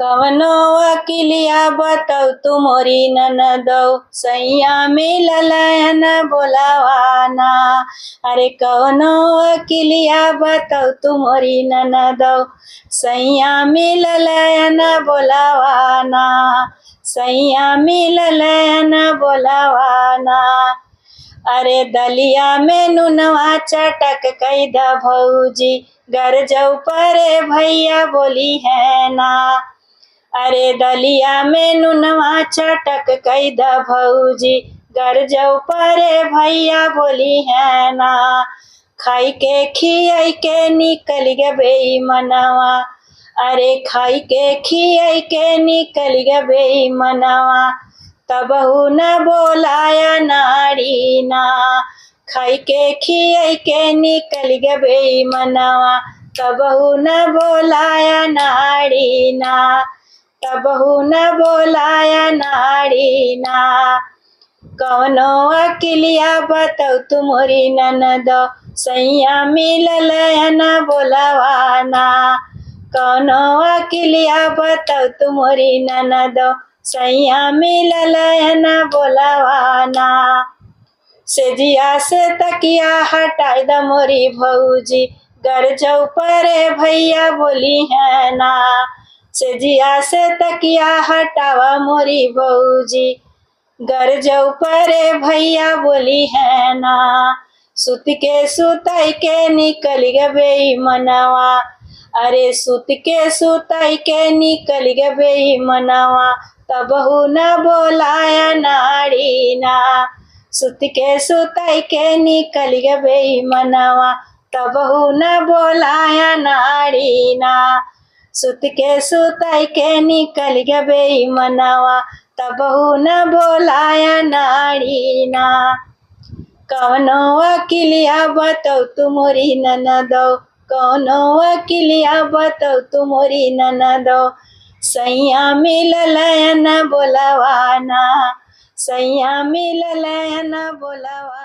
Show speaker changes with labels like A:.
A: कवनो वकीलिया बताऊ तू मोरी ननदो सैया मिललयन बोलावाना। अरे कवनो वकीलिया बताऊ तू मोरी ननदो सैया मिललयन बोलावाना। सैया मिललयन बोलावाना। अरे दलिया में नुनवा चटक कैदा भौजी घर जाऊ परे भैया बोली है ना। अरे दलिया में नुनवा चटक कैदा भौजी घर जाऊ परे भैया बोली है ना। खाई के खियाई के निकल गे बेईमनवा। अरे खाई के खियाई के निकल गे बेईमनवा तबहू न बोलाया नारी ना। खाई के खियाई के निकल गे बेईमनवा तबहू न बोलाया नारी ना। तबहू न बोलाया नारी ना। कवनो वकीलिया बताऊ तू मोरी ननदो सैया मिललयन बोलावाना। कवनो वकीलिया बताऊ तू मोरी ननदो सैया मिललयन बोलावाना। सेजिया से तकिया हटाई द मोरी भौजी घर जाऊ परे भैया बोली है ना। सेजिया से तकिया हटावा मोरी भौजी घर जाऊ परे भैया बोली है ना। सुत के सुताई के निकल गे बेईमनवा। अरे सुत के सुताई के निकल गे बेईमनवा तबहू न बोलाया नारी ना। सुत के सुताई के निकल गे बेईमनवा तबहू न बोलाया नारी ना। सुत के सुताई के निकल गे बेईमनवा तबहू न बोलाया नारी ना। कवनो वकीलिया बताऊ तू मोरी ननदो कवनो वकीलिया बताऊ तू मोरी ननदो सैया मिललयन बोलावाना। सैया मिललयन बोलावाना।